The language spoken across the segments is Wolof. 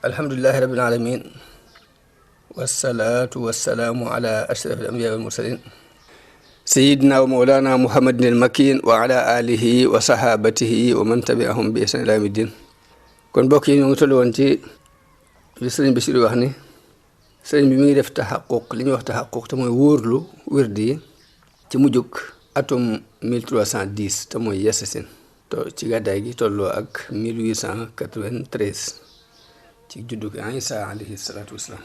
alhamdulillahi rabbil alamin wassalatu wassalamu ala ashrafil anbiya wal mursalin sayyidina wa mawlana muhammadin al makin wa ala alihi wa sahabatihi wa man tabi'ahum bi ihsan ila yawmiddin. kon mbokk yi ñu ngi toll woon ci li sëriñ Bachir wax ni sëriñ bi mi ngi def taxaquq li ñuy wax taxaquq te mooy wóorlu wirdi yi ci mujjug atum 1310 te mooy yesasin to ci gàddaay gi tolloo ak 1893 ci juddug Isa alayhi salaatu wasalaam.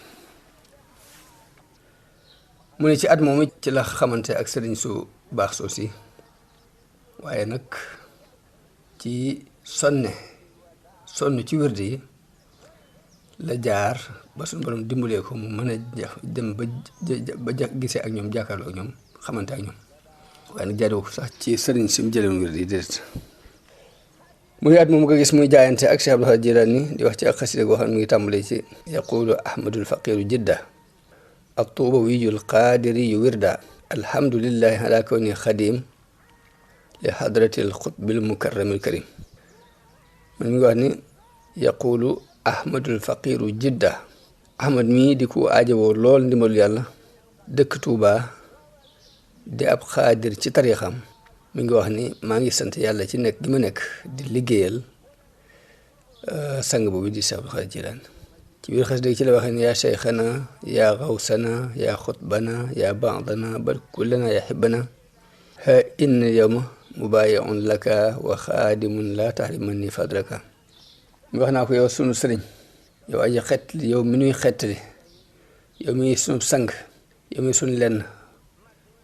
mu ne ci at moomu ci la xamante ak sëriñ su baax soosi waaye nag ci sonn ci wirdi yi la jaar ba suñu borom dimbalee ko mu mën a dem ba gisee ak ñoom jàkkaarloo ak ñoom xamante ak ñoom waaye nag jaaree ko sax ci sëriñ si mu jëlee wirdi yi déedéet. mu ne at moom nga gis muy jaayante ak Cheikh Abdul Xaadir Jilaani di wax ci ak xasida goo xam ne mi ngi tàmbalee ci yaqulu ahmadul faqiru jidda at-tuubawiyul qaadiriyu wirda alhamdulillahi ala kawni xadim li hadratil xutbil mukarramil karim. man mi ngi wax ni yaqulu ahmadul faqiru jidda ahmad mii di ku aajowoo lool ndimbalu yàlla dëkk Tuuba di ab xaadir ci tarixam mi ngi wax ni maa ngi sant yàlla ci nekk gi ma nekk di liggéeyal sang boobu di Cheikh Abdul Xaadir Jilaani. ci biir xas dëgg ci la waxee ne yaa cheikhana yaa xawsana yaa xutbana yaa baadana bal kullana yaa xibbana ha inna yawma mubayiun laka wa xaadimun la tahrimanni fadraka. mi wax naa ko yow sunu sëriñ yow aji xettali yow mi nuy xettali yow mi sunu sang yow mi sunu lenn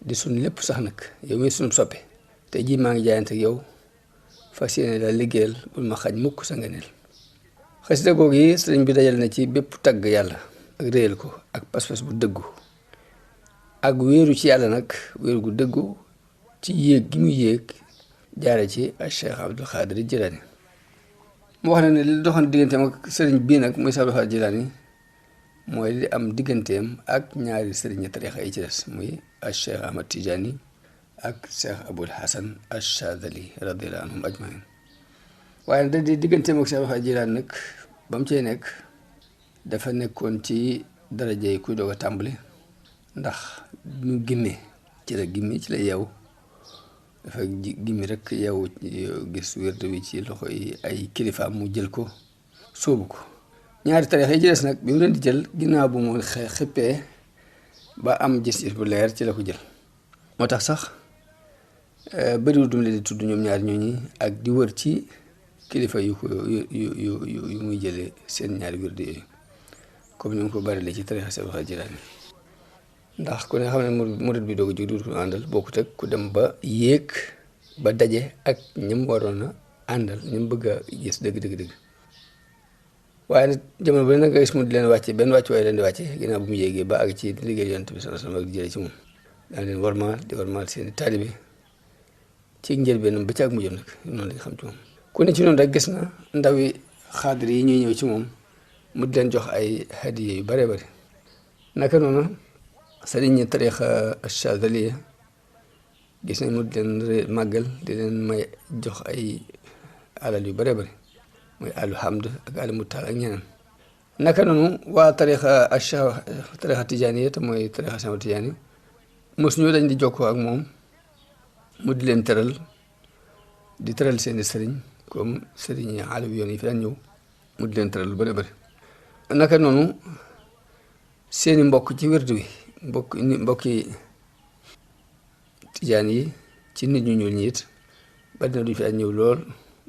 di sunu lépp sax nag yow mi sunu soppe te ji maa ngi jaayante ak yow fas yéene la liggéeyal bul ma xaj mukk sa ngeneel. xasida googu yi sëriñ bi dajal na ci bépp tagg yàlla ak réyal ko ak pas-pas bu dëggu ak wéeru ci yàlla nag wéeru gu dëggu ci yéeg gi mu yéeg jaare ci Cheikh Abdul Xaadir Jilaani. mu wax na ne li doxoon digganteem ak sëriñ bii nag muy Cheikh Abdul Xaadir Jilaani mooy li am digganteem ak ñaari sëriñ tarixa yi ci des muy Cheikh Ahmad Tijaani ak Cheikh Abul Hasan Achadali radiyallahu anhum ajmain. waaye da di digganteem ak Cheikh Abdul Xaadir Jilaani nag ba mu cee nekk dafa nekkoon ci daraja yi kuy doog a tàmbali ndax mu gimmee ci la gimmi ci la yeewu dafa gimmi rek yeewu gis wérde wi ci loxo yi ay kilifaam mu jël ko sóobu ko. ñaari tarix yi ci des nag bi mu leen di jël ginnaaw bu mu xippee ba am gis-gis bu leer ci la ko jël. moo tax sax bëriwul dum leen di tudd ñoom ñaari ñooñi ak di wër ci kilifa yu muy jëlee seen ñaari wirde yooyu comme ni mu ko bari ci tarixa Cheikh Abdul Xaadir Jilaani ndax ku ne xam ne murid bi doog a jóg di ko àndal bokkut ak ku dem ba yéeg ba daje ak ñim waroon a àndal ñim bëgg a gis dëgg. waaye nag jamono bu ne nag nga gis mu di leen wàcce benn wàcc waaye leen di wàcce ginnaaw bu mu yéegee ba ak ci liggéey Yonent bi sallallahu alayhi wasallam ak di jëlee ci moom daan leen warmaal seen taalibe ci njëlbeenam ba ci ak mujjam nag noonu lañ xam ci moom. ku ne ci noonu rek gis na ndawi xaadir yi ñuy ñëw ci moom mu di leen jox ay hadiya yu bare bari. naka noonu sëriñ tarixa Achadaliya gis nañ mu di leen màggal di leen may jox ay alal yu bare bari muy alu hamd ak alu mutaal ak ñeneen. naka noonu waa tarixa Tijaaniya te mooy tarixa Cheikh Tijaani mos ñoo dañ di jokkoo ak moom mu di leen teral di teral seeni sëriñ comme sëriñ alawi yoon yi fi daan ñëw mu di leen teral lu bëri bëri. naka noonu seeni mbokk ci wérdu wi mbokki tijaan yi ci nit ñu ñuul ñi it bari na duñ fi daan ñëw lool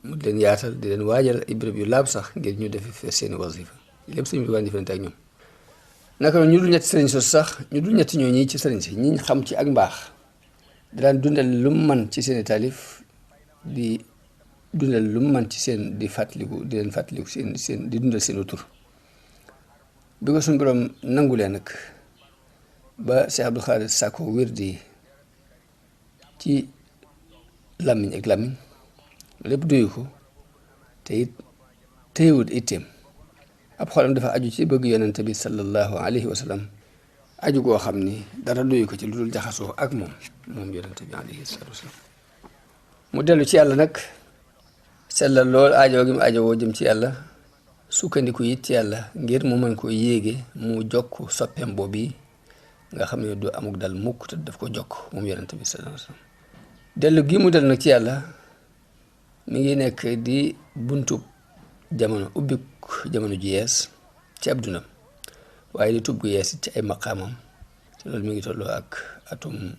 mu di leen yaatal di leen waajal ay béréb yu laab sax ngir ñu def seeni wasifa lépp sëriñ bi waan jëfante ak ñoom. naka noonu ñu dul ñetti sëriñ sos sax ñu dul ñetti ñoo ñii ci sëriñ si ñi xam ci ak mbaax di daan dundal lu mu man ci seeni taalif di dundal lu mu man ci seen di leen fàttaliku seen di dundal seen tur. bi ko suñu borom nangulee nag ba Cheikh Abdul Xaadir sàkko wirdi ci làmmiñ ak làmmiñ lépp doyu ko te it téyewut itteem ab xolam dafa aju ci bëgg yonente bi sallallahu alayhi wa sallam aju goo xam ni dara doyu ko ci lu dul jaxasoo ak moom yonente bi alayhi salaatu wasalaam mu dellu ci yàlla nag sellal lool aajoo gi mu aajowoo jëm ci yàlla sukkandiku it ci yàlla ngir mu mën ko yéege mu jokk soppeem boobu nga xam ne du amuk dal mukk te daf ko jokk moom yonente bi sallallahu alayhi wa sallam dellu gi mu dellu nag ci yàlla mi ngi nekk di buntu jamono ubbi jamono ji yees ci ab dundam waaye di tub gu yees ci ay maqaamam te loolu mi ngi tolloo ak atum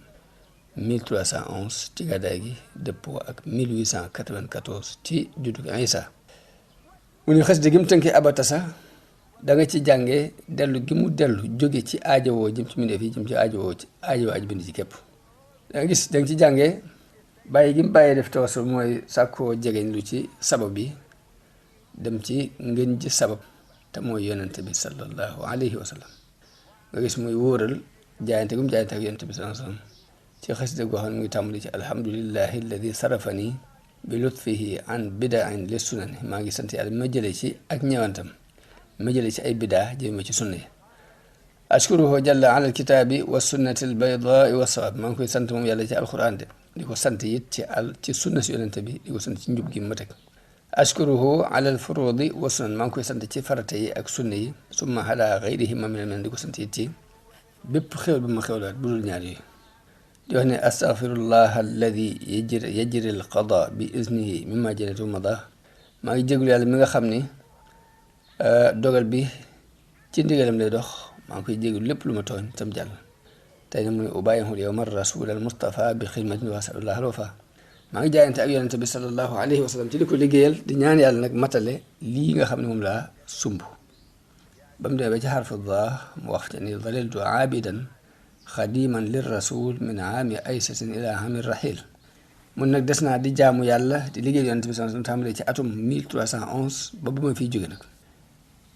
1311 ci gàddaay gi dëppoo ak 1894 ci juddu Isa mu ni xasida gi mu tënkee abatasa da nga ci jàngee dellu gi mu dellu jóge ci aajowoo jëm ci mbindeef yi jëm ci aajowoo aji bind ci képp da nga ci jàngee bàyyi gi mu bàyyee def tawassul mooy sàkkoo jegeñ lu ci sabab bi dem ci ngeen ji sabab te mooy yonente bi sallallahu alayhi wa sallam nga gis muy wóoral jaayante gu mu jaayante ak yonente bi sallallahu alayhi wa sallam ci xasida goo xam ne mu ngi tàmbali ci alhamdulillahi alladi sarafani bi lutfihi an bidain li sunani maa ngi sant yàlla ma jëlee ci ak ñëwantam ma jëlee ci ay bidaa jëme ci sunna yi ashkuruhu jalla ala alkitaabi wa sunnati albaydaai wa sawab maa ngi koy sant moom yàlla ci alquran de di ko sant it ci sunna si yonente bi di ko sant ci njub gi ma teg ashkuruhu ala alfurudi wa sunan maa ngi koy sant ci farata yi ak sunna yi summa ala gayrihi ma min di ko sant it ci bépp xéwal bi ma xéwlaat bu dul ñaar yooyu di wax ne astaghfirullah alladi yajri alqada bi iznihi mimma janatu mada maa ngi jéglu yàlla mi nga xam ni dogal bi ci ndigalam lay dox maa ngi koy jéglu lépp lu ma tooñ tam jàll tey nag mu ne ubayihul yawma rasul al mustafa bi xidmatin wa asalullah alwafa maa ngi jaayante ak yonente bi sallallahu alayhi wa sallam ci di ko liggéeyal di ñaan yàlla nag matale lii nga xam ne moom laa sumb ba mu demee ba ci xarfu daa mu wax te ni daliltu aabidan xadiman lir rasul min aami aysatin ila aami rahil mun nag des naa di jaamu yàlla di liggéeyal yonente bi sallallahu alayhi wa sallam tàmbalee ci atum 1311 ba bu ma fiy jóge nag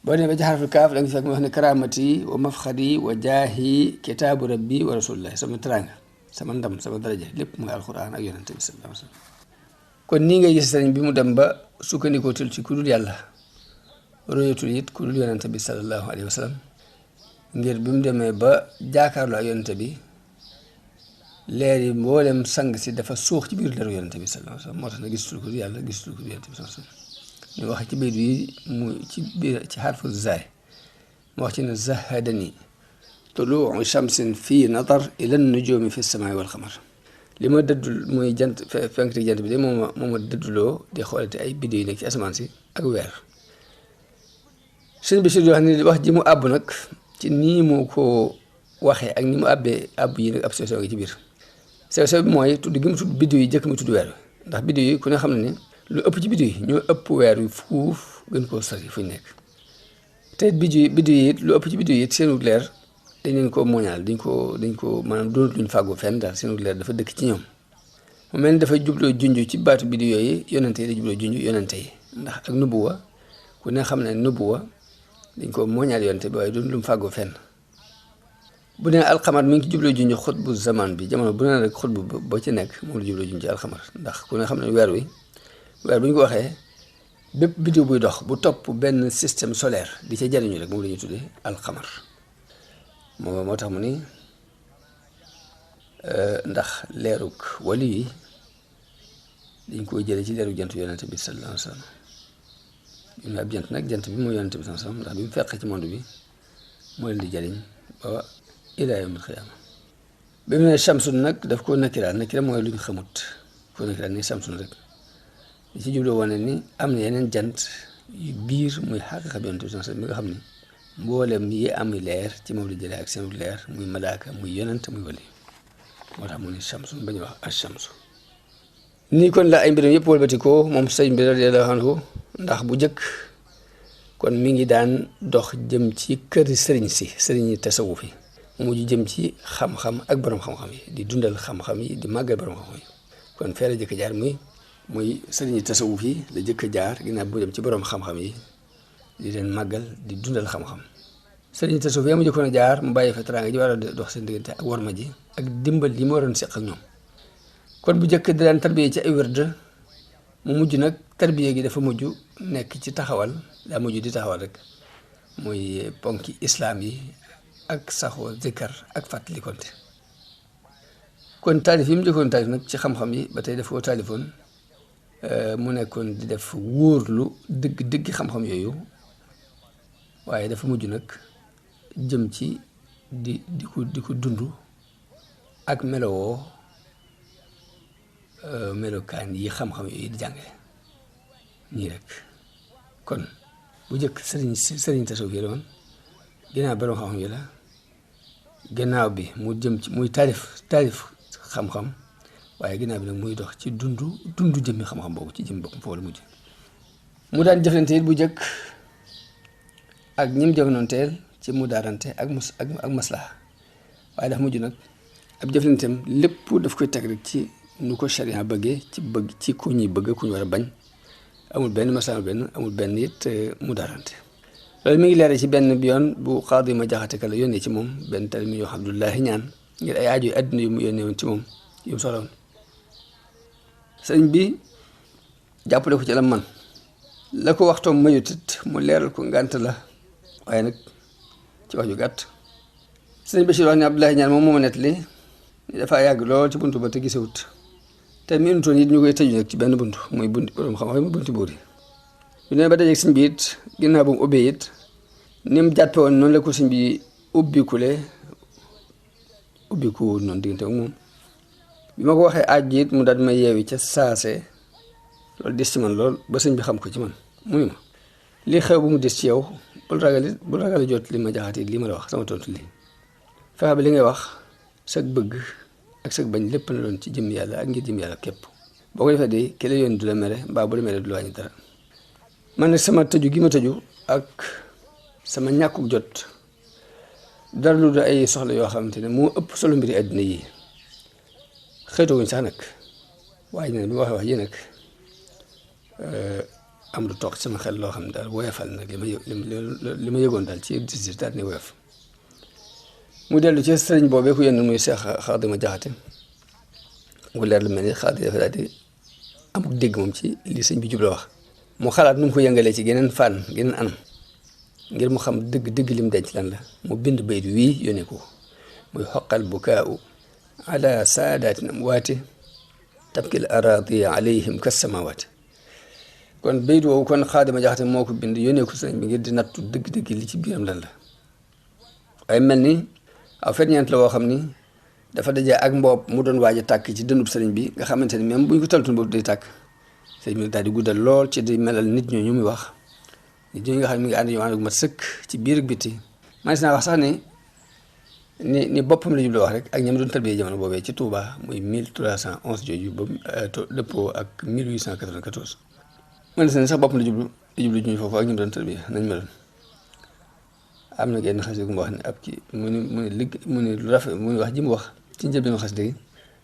boo demee ba ci xarfu kaaf da nga fekk mu wax ne karamati wa mafxadi wa jaahi kitaabu rabbi wa rasulullah sama teraanga sama ndam sama daraja lépp mu ngi alquran ak yonente bi sallallahu alayhi wa sallam kon nii ngay gis sëriñ bi mu dem ba sukkandikoo tul ci ku dul yàlla royatul it ku dul yonente bi sallallahu alayhi wa sallam ngir bi mu demee ba jaakaarloo ak yonente bi leer yi mboolem sang si dafa suux ci biir leeru yonente bi sallallahu alayhi wa sallam moo tax na gisul ku dul yàlla gisul ku dul yonente bi sallallahu alayhi wa sallam ñu wax ci bayt yi mu ci biir ci xarfu zaay mu wax ci ne zahadani tuluu shamsin fii nadar ila nujumi fi samaai wal xamar li ma dëddul muy jant fenkti jant bi de moo ma dëdduloo di xoolate ay biddew yi nekk ci asamaan si ak weer sëñ bi si wax ni wax ji mu àbb nag ci nii mu ko waxee ak ni mu àbbee àbb yi nag ab sew sew ngi ci biir sew sew bi mooy tudd gi mu tudd biddew yi jëkk mu tudd weer wi ndax biddew yi ku ne xam ne ne lu ëpp ci biddew yi ñoo ëpp weer wi fuuf gën koo sori fu ñu nekk te biddew yi it lu ëpp ci biddew yi it seenu leer dañ leen ko mooñaal dañ ko maanaam doonut luñ fàggoo fenn daal seenu leer dafa dëkk ci ñoom mu mel ni dafay jubloo junj ci baatu biddew yooyu yonente yi da jubloo junj yonente yi ndax ak nubuwa ku ne xam ne nubuwa dañ ko mooñaal yonente bi waaye doonut lu mu fàggoo fenn bu ne alxamar mi ngi ci jubloo junj xutbu zaman bi jamono bu ne rek xutbu ba ci nekk moom la jubloo junj alxamar ndax ku ne xam ne weer bu ñu ko waxee bépp biddew buy dox bu topp benn système solaire di ca jariñu rek moom la ñuy tuddee alxamar moo tax mu ni ndax leerug wali yi dañ koy jëlee ci leerug jant yonente bi sallallahu alayhi wa sallam ñu ne ab jant nag jant bi mooy yonente bi sallallahu alayhi wa sallam ndax bi mu feqee ci monde bi moo leen di jariñ ba ilaa yawmil xiyaama bi mu ne Shamsun nag daf ko nakira mooy lu ñu xamut ko nakira ni Shamsun rek li ci jubloo wane ni am na yeneen jant yu biir muy xaqiqa bi yonente bi sallallahu alayhi wa sallam mi nga xam ne mboolem yi am leer ci moom la jëlee ak seen leer muy malaaka muy yonent muy wali moo tax mu ni Shamsun ba ñu wax ash-Shamsu nii kon la ay mbiram yëpp wëlbati ko moom sëñ bi radiyallahu anhu ndax bu njëkk kon mi ngi daan dox jëm ci këri sëriñ yi tasawuf yi mu mujj jëm ci xam-xam ak borom xam-xam yi di dundal xam-xam yi di màggal borom xam-xam yi kon fee la jëkk jaar muy sëriñ yi tasawuf yi la jëkk jaar ginnaaw bu dem ci borom xam-xam yi di leen màggal di dundal xam-xam sëriñ yi tasawuf yi mu jëkkoon a jaar mu bàyyi fa teraanga ji war a dox seen diggante ak warma ji ak dimbal li mu waroon seq ak ñoom kon bu njëkk di daan tarbiye ci ay wërd mu mujj nag tarbiye gi dafa mujj nekk ci taxawal daa mujj di taxawal rek muy ponki islaam yi ak saxoo zikkar ak fàttalikonte. kon taalif yi mu jëkkoon taalif nag ci xam-xam yi ba tey daf koo taalifoon mu nekkoon di def wóorlu dëgg xam-xam yooyu, waaye dafa mujj nag jëm ci di ko dund ak melowoo melokaan yi xam-xam yooyu di jànge nii rek. kon bu njëkk sëriñ tasawuf yi la woon, ginnaaw borom xam-xam yi la, ginnaaw bi mu jëm ci muy taalif xam-xam, waaye ginnaaw bi nag muy dox ci dundu jëmmi xam-xam boobu ci jëmmi boppam foofu la mujj. mu daan jëflante it bu njëkk ak ñim jamonoonteel ci mu daarante ak maslaha, waaye dafa mujj nag ab jëflanteem lépp daf koy teg rek ci nu ko sharia bëggee, ci ku ñuy bëgg ku ñu war a bañ, amul benn maslaha amul benn it mu daarante. loolu mi ngi leere ci benn bi yoon bu Xaadi ma Jaxate Ka la yónnee ci moom benn tali mi yoo xam Abdullahi ñaan ngir ay aajo yu àddina yu mu yónnee woon ci moom yu mu soxla woon. sëriñ bi jàppale ko ci la man la ko waxtoom mayutit mu leeral ko ngànt la, waaye nag ci wax ju gàtt. sëriñ Bachir wax ne Abdullahi ñaan moom moo ma nettali dafaa yàgg lool ci buntu ba te gisewut, te minutoon it ñu koy tëju nag ci benn buntu muy bunti borom xam-xam muy bunti buur yi. bu ne ba dajeeg sëñ bi it ginnaaw bu mu ubbee it ni mu jàppe woon noonu la ko sëñ bi ubbiku noonu diggante ak moom. bi ma ko waxee aaj ji it mu daal ma yeewi ca saase, loolu des ci man lool ba sëñ bi xam ko ci man. mu ne ma li xew bu mu des ci yow bul ragal jot li ma Jaxate lii ma la wax sama tontu lii. fexe ba li ngay wax sag bëgg ak sag bañ lépp na doon ci jëm yàlla ak ngir jëm yàlla képp. boo ko defee de ki la yoon du la mere, mbaa bu la mere du la wàññi dara. man nag sama tëju gi ma tëju ak sama ñàkkuk jot dara lu da ay soxla yoo xamante ne moo ëpp solo mbiri àddina yi xëytowuñ sax nag, waaye nag bi ma waxee wax ji nag am lu toog sama xel loo xam ne daal woyofal nag li ma yëgoon daal ci disir daal ne woyof. mu dellu ci sëriñ boobee ku yenn muy Seex Xaadi ma Jaxate mu leer lu mel ni Xaadi dafa daal di amuk dégg moom ci li sëñ bi jubla wax. mu xalaat nu mu ko yëngalee ci geneen fànn geneen anam ngir mu xam dëgg lim denc lan la, mu bind bayt wii yónnee ko muy xoqal bukaau ala saadatin amwaati tabkil araadi alayhim kasamawaati. kon bayt woowu kon Xaadi ma Jaxate moo ko bind yónnee ko sëñ bi ngir di nattu dëgg li ci biiram lan la. waaye mel ni aw ferñeent la woo xam ni dafa dajee ak mboob mu doon waaj a tàkk ci dëndub sëriñ bi nga xamante ni même buñ ko taltun boobu day tàkk. sëñ bi daal di guddal lool ci di melal nit ñooñu muy wax, nit ñooñu nga xam ne mi ngi ànd ñoo ànd ak mat sëkk ci biir ak biti. man si naa wax sax ni boppam la jublu wax rek ak ñam doon tarbiyee jamono boobee ci Touba muy 1311 jooju ba dëppoo ak 1894. man si ne sax boppam la jublu ñu foofu ak ñam doon tarbiyee nañ meloon. am na genn xasida gu mu wax ne ab kii mu ne lu rafet mu wax ji mu wax ci njëlbéenu xasida gi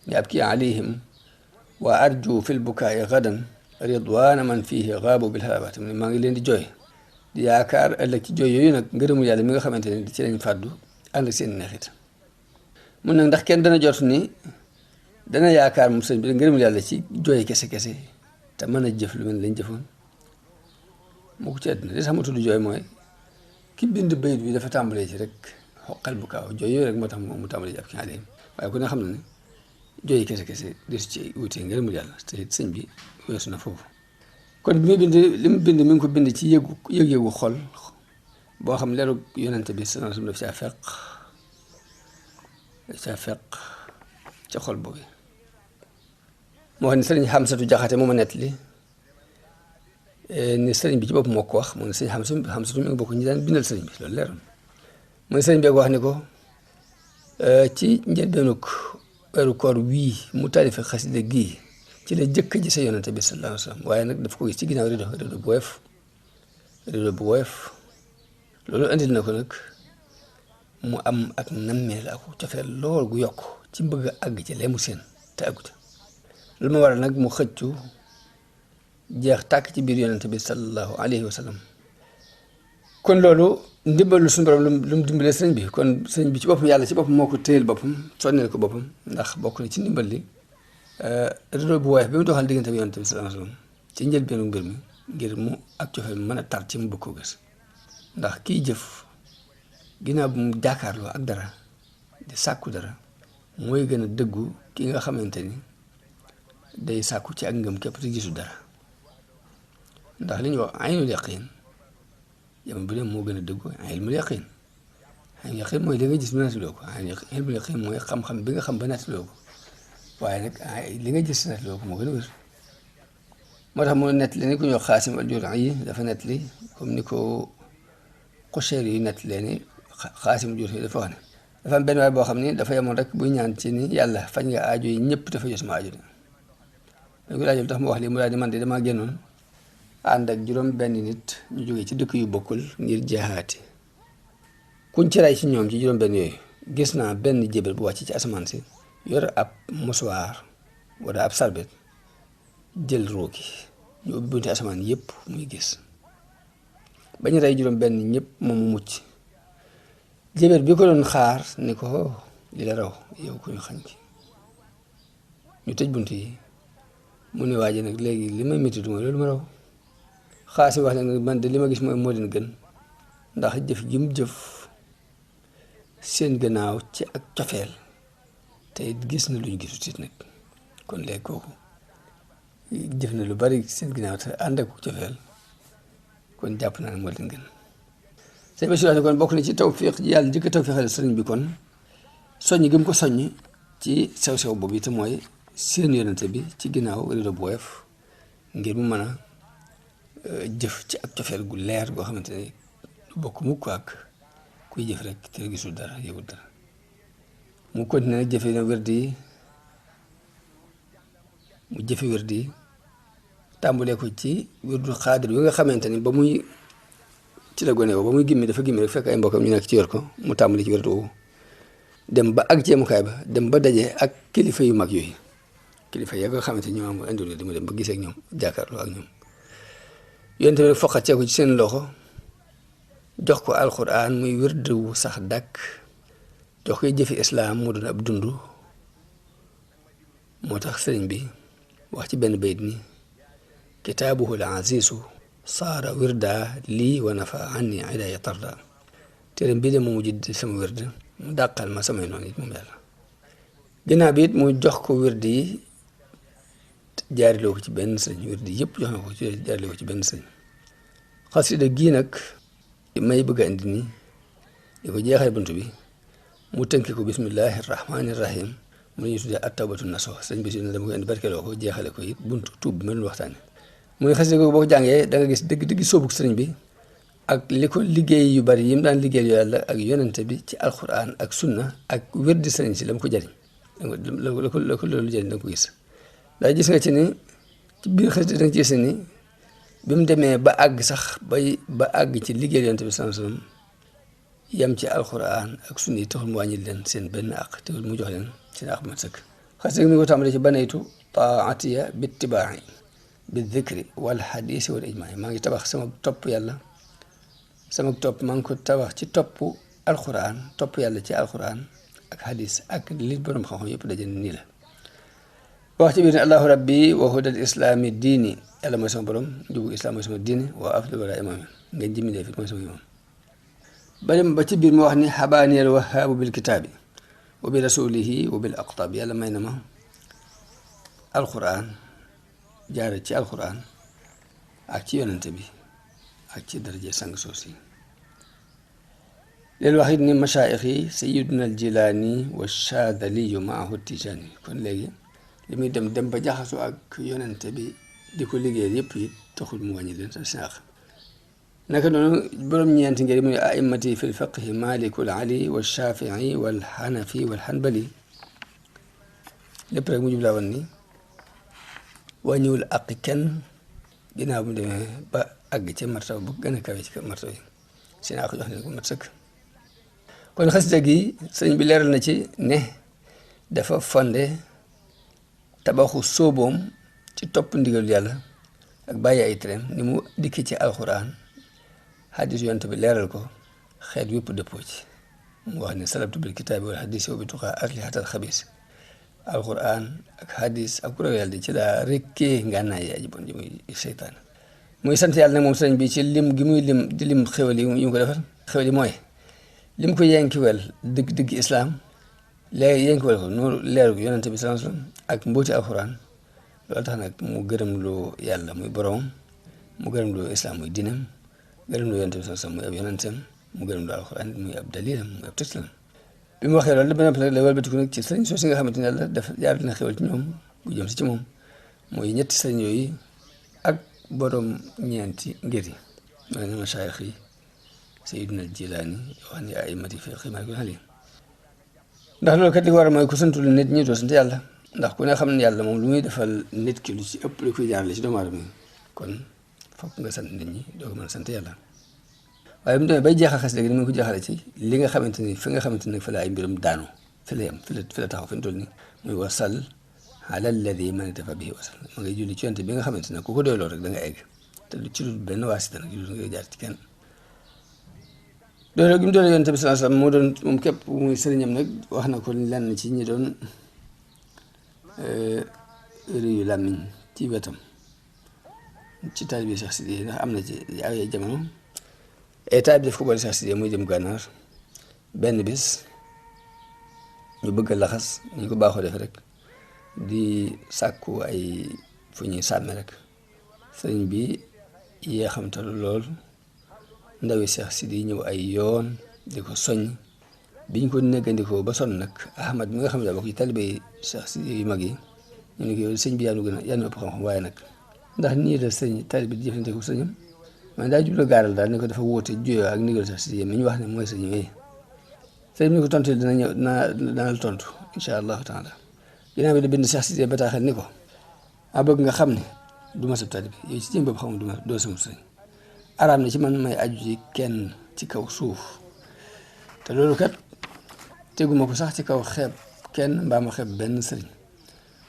ne ab kii alayhim wa arju fil bukaay gadan ridwaana man fiihi gaabu bil halabaat. mu ne maa ngi leen di jooy di yaakaar ëllëg ci jooy yooyu nag ngërëmu yàlla mi nga xamante ne ci lañ fàddu ànd ak seen neexit. mun nag ndax kenn dana jot ni dana yaakaar moom sëñ bi ngërëmu yàlla ci jooy kese te mën a jëf lu mel lañ jëfoon moo ko ci àdduna li sax ma tudd jooy mooy ki bind bayit bi dafa tàmbalee ci rek xoqal bu kaaw jooy yooyu rek moo tax mu tàmbalee ci ab ki alayhim, waaye ku ne xam na ne jooy kese desu ci wutee ngërëmul yàlla te sëñ bi weesu na foofu. kon bi muy bind li mu bind mi ngi ko bind ci yëg-yëgu xol boo xam leeru yonente bi sallallahu alayhi wasallam daf caa feq ca xol boobu. moo xam ne sëriñ Xamsatu Jaxate moo ma nettali ni sëriñ bi ci bopp moo ko wax mu ne sëriñ Xamsatu mi ngi bokk ñi daan bindal sëriñ bi loolu leeroon mu ne sëriñ bi ko wax ni ko ci njëlbeenug weeru koor wii mu taalife xasida gii ci la jëkk ji sa yonente bi sallallahu alayhi wasallam, waaye nag daf ko gis ci ginnaaw rido bu woyof loolu andil na ko nag mu am ak nammeel ak cofeel lool gu yokk ci bëgg a àgg ci lee mu seen te àggut. lu ma waral nag mu xëccu jeex tàkk ci biir yonente bi sallallahu alayhi wasallam. kon loolu ndimbalu suñu borom lu mu dimbalee sëñ bi, kon sëñ bi ci boppam yàlla ci boppam moo ko téyel boppam sonneel ko boppam, ndax bokk na ci ndimbal li rido bu woyof bi mu doxal diggante bi yonente bi sallallahu alayhi wasallam ci njëlbeenu mbir mi ngir mu ak cofeel mën a tar ci mu bëgg ko gis. ndax kiy jëf ginnaaw bu mu jàkkaarloo ak dara di sàkku dara mooy gën a dëggu ki nga xamante ni day sàkku ci ak ngëm képp te gisu dara ndax li ñuy wax aynul yaqin jamono bu ne moo gën a dëggu ilmul yaqin. aynul yaqin mooy li nga gis ba nattaloo ko ilmul yaqin mooy xam-xam bi nga xam ba nattaloo ko waaye nag li nga gis nattaloo ko moo gën a wér. moo tax mu nettali ni ku ñuy wax Xaasim al-Jur'i dafa nettali comme ni ko Qushayri yi nettalee ni Xaasim al-Jur'i dafa wax ne dafa am benn waay boo xam ni dafa yemoon rek buy ñaan ci ni yàlla faj nga aajo yi ñëpp dafa jot sama aajo de dañ ko laajul tax mu wax lii mu daal di man de damaa génnoon ànd ak juróom benn nit ñu jógee ci dëkk yu bokkul ngir jihaati kuñ ci ray ci ñoom ci juróom benn yooyu gis naa benn jébal bu wàcc ci asamaan si yor ab musuwaar wala ab sarbet jël rooki ñu ubbi bunti asamaan yëpp muy gis bañu rey juróom benn ñëpp moom mu mucc jébal bi ko doon xaar ni ko li la raw yow ku ñu xañ ki ñu tëj bunt yi mu ne waaje nag léegi li may métti du mooy loolu ma raw Xaasim wax ne man de li ma gis mooy moo leen gën ndax jëf ji mu jëf seen gannaaw ci ak cofeel te gis na lu ñu gisut it nag kon léegi kooku jëf na lu bari seen gannaaw te ànd ak cofeel kon jàpp naa ne moo leen gën. sëñ Bachir ne kon bokk na ci tawfiq ji yàlla njëkk a tawfiqal sëriñ bi kon soññ gi mu ko soññ ci sew-sew boobu it mooy seen yonente bi ci ginnaaw rido bu woyof ngir mu mën a jëf ci ak cofeel gu leer goo xamante ne du bokk mukk ak kuy jëf rek te gisul dara yëgul dara mu continué nag jëfe na wérdi yi tàmbulee ko ci wirdu xaadir bi nga xamante ni ba muy ci la gone ba muy gimmi dafa gimmi rek fekk ay mbokkam ñu nekk ci yor ko mu tàmbali ci wirdu woowu dem ba ak ceemukaay ba dem ba daje ak kilifa yu mag yooyu kilifa ya nga xamante ñoo am indul di mu dem ba gisee ak ñoom jàkkaarloo ak ñoom yéen tamit foqatee ko ci seen loxo jox ko alquran muy wirdu wu sax dàkk jox koy jëfi islaam mu doon ab dund moo tax sëriñ bi wax ci benn bayit ni kitaabuhu al azizu saara wirda lii wa nafa anni idaya tarda téeram bii de mu mujj di sama wird mu dàqal ma samay noonu it moom yàlla ginnaaw bi it mu jox ko wird yi jaariloo ko ci benn sëñ wird yi yëpp jox na ko jaariloo ko ci benn sëñ xasida gii nag may bëgg a indi nii di ko jeexale bunt bi mu tënki ko bismillahi rahmani rahim mu la ñuy tuddee at-tawbatu nasuh sëñ bi si ne dama ko indi barkeloo ko jeexale ko it buntu tuub bi ma doon waxtaane muy xasida googu boo ko jàngee da nga gis dëgg sóobu sëriñ bi ak li ko liggéey yu bari yi mu daan liggéey yàlla ak yonente bi ci alquran ak sunna ak wérdi sëriñ si la mu ko jariñ la ko loolu jariñ da nga ko gis daa gis nga ci ni ci biir xasida da nga ci gis ni bi mu demee ba àgg sax ba àgg ci liggéey yonente bi sallallahu alayhi wasallam yam ci alquran ak sunna yi taxul mu wàññi leen seen benn àq taxul mu jox leen seen àq mat sëkk xasida mi ngi ko tàmbalee ci banaytu taatiya bittibaa'i bi dhikri wal hadisi wal ijmaa maa ngi tabax sama topp yàlla sama topp maa ngi ko tabax ci topp alquran topp yàlla ci alquran ak hadis ak li borom xam-xam yëpp daje nii la wax ci biir ne allahu rabbi wa hudal islami diini yàlla mooy sama borom njubu islam mooy sama diini wa afdal wala imaam ngeen jëmindee fit mooy sama imaam ba dem ba ci biir mu wax ni xabaaniyal wahaabu bil kitaabi wa bi rasulihi wa bil aqtaab yàlla may na ma alquran jaare ci alquran ak ci yonente bi ak ci daraje sang suuf si leen wax it ni machaayix yi sayiduna al jilaani wa shaadaliyu maahu tijaani kon léegi li muy dem ba jaxasoo ak yonente bi di ko liggéey yëpp it taxul mu wàññi leen sa saax naka noonu borom ñeenti ngir mu ne a'immati fi lfiqhi malikul ali wa shafii wal hanafi wal hanbali lépp rek mu jublaa woon ni wàññiwul àq kenn ginnaaw bu mu demee ba àgg ci martaba bu gën a kawe ci martaba yi seen àq jox ne ko mat sëkk kon xasida gi sëñ bi leeral na ci ne dafa fonde tabaxu sóoboom ci topp ndigalu yàlla ak bàyyi ay tereem ni mu dikki ci alxuraan xadis yonent bi leeral ko xeet yëpp dëppoo ci mu wax ne salabtu bil kitaabi wal xadis wa bi tuqaa aslihatal xabis alxuraan ak xadis ak kuréel yàlla di ci daa rekkee ngànnaay yi aji bon ji muy seytaan muy sant yàlla nag moom sëriñ bi ci lim gi muy lim di lim xéwal yi mu ko defal xéwal yi mooy lim ko yenkiwel dëgg islaam léegi yenkiwel ko noonu leeru yonente bi sallallahu alayhi wasallam ak mbooti alxuraan loolu tax nag mu gërëm loo yàlla muy borom mu gërëm loo islaam muy dinam gërëm loo yonente bi sallallahu alayhi wasallam muy ab yonenteem mu gërëm loo alxuraan muy ab dalilam muy ab tegtalam bi mu waxee loolu ba noppi nag la wëlbatiku nag ci sëriñ soo si nga xamante ne yàlla def jaar na xéwal ci ñoom bu jëm si ci moom mooy ñetti sëriñ yooyu ak borom ñeenti ngir yi ma ne masaayix yi Sayyidina Jilaani wax ni ay mati fi ximaar yu xale ndax loolu kat li ko war a mooy ku santul nit ñi doo sant yàlla ndax ku ne xam ne yàlla moom lu muy defal nit ki lu ci ëpp lu koy jaarale ci doomu aadama kon fokk nga sant nit ñi doo ko mën a sant yàlla waaye bu mu demee bay jeexal xas léegi ni mu ko jeexale ci li nga xamante ni fi nga xamante ni fa la ay mbirum daanu fi la yem fi la taxaw fi mu toll nii muy wasal ala alladi man itafa bihi wasal ma ngay julli ci yonent bi nga xamante ne ku ko doyloo rek da nga egg te lu ci dul benn waasita nag lu ngay jaar ci kenn doyloo gi mu doyloo yonent bi sallallahu alayhi wasallam moo doon moom képp muy sëriñam nag wax na ko lenn ci ñi doon réyu làmmiñ ci wetam ci taalibe Cheikh Sidiye ndax am na ci ay jamono état bi daf ko boole Cheikh Sidiye muy jëm gànnaar benn bis ñu bëgg a laxas ñu ko baaxoo def rek di sàkku ay fu ñuy sàmme rek sëriñ bi yee xamtalu lool ndawi Cheikh Sidiye ñëw ay yoon di ko soññ biñ ko neggandikoo ba sonn nag Ahmad mi nga xam ne daa bokk ci taalibe Cheikh Sidiye yu mag yi ñu ne ko yow sëñ bi yaa nu gën a yaa nu ëpp xam-xam waaye nag ndax nii la sëñ taalibe di jëfante ko sëñam man daa jublu gaaral daal ne ko dafa wóote juyoo ak ndigal Cheikh Sidiye mi ñu wax ne mooy sëñ yi sëñ bi ni ko tontu dina ñëw dana la tontu incha allahu taala ginnaaw bi da bind Cheikh Sidiye bataaxel ni ko a bëgg nga xam ne du ma sab taalibe yow ci jëm bopp xam duma doo sama sëñ araam na ci man may aju ci kenn ci kaw suuf te loolu kat teguma ko sax ci kaw xeeb kenn mbaa ma xeeb benn sëriñ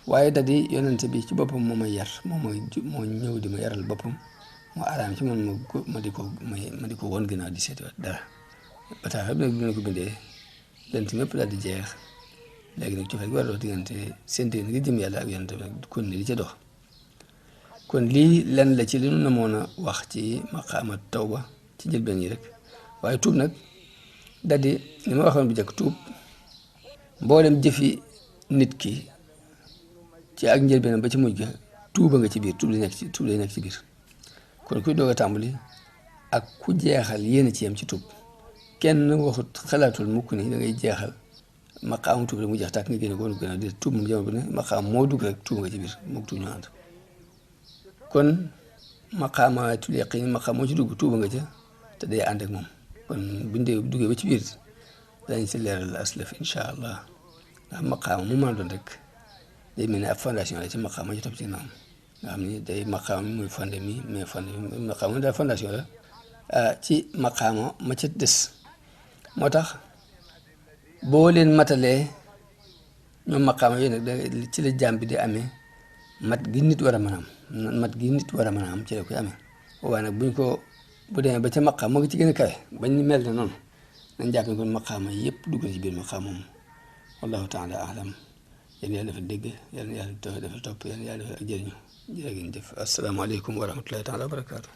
waaye da di yonente bi ci boppam moo may yar moo ñëw di ma yaral boppam moo araam ci man ma di ko woon ginnaaw di seeti dara bataaxel bi nag bi na ko bindee lent mépp daal di jeex léegi nag cofeel gi war a dox diggante seen diggante nga jëm yàlla ak yonente bi nag kon ne di ca dox kon lii lenn la ci li nu namoon a wax ci maqaama tawba ci njëlbeen yi rek waaye tuub nag daal di li ma waxoon bu njëkk tuub mboolem jëfi nit ki ci ak njëlbeenam ba ci mujj ga tuuba nga ci biir tuub lay nekk ci biir kon kuy doog a tàmbali ak ku jeexal yéen ci yem ci tuub kenn waxut xalaatul mukk ni da ngay jeexal maqaamu tuub rek mu jeex tàkk nga génne ko gën a di tuub moom jamono bu ne maqaam moo dugg rek tuub nga ci biir moog tuub ñu ànd kon maqaamaatul yaqin maqaam moo ci dugg tuuba nga ca te day ànd ak moom kon buñ dee duggee ba ci biir dañ si leeral aslaf incha allah ndax maqaama mu mën a doon rek day mel ne ab fondation la ci maqaama ci topp ci ginnaaw nga xam ni day maqaama mi muy fondé mi mais fondé mi maqaama daal fondation la ci maqaama ma ca des moo tax boo leen matalee ñoom maqaama yooyu nag ci la jàmm bi di amee mat gi nit war a mën a am mat gi nit war a mën a am ci la koy amee waaye nag buñ ko bu demee ba ca maqaam moo ngi ci gën a kawe bañ ni mel ne noonu nañ jàpp ne kon maqaama yëpp dugg na ci biir maqaam moom wallahu taala alam yéen yàlla dafa dégg yàlla yàlla dafa topp yàlla dafa ak jëriñu jërë ngeen jëf asalaamaaleykum wa rahmatullahi taala wa barakaatu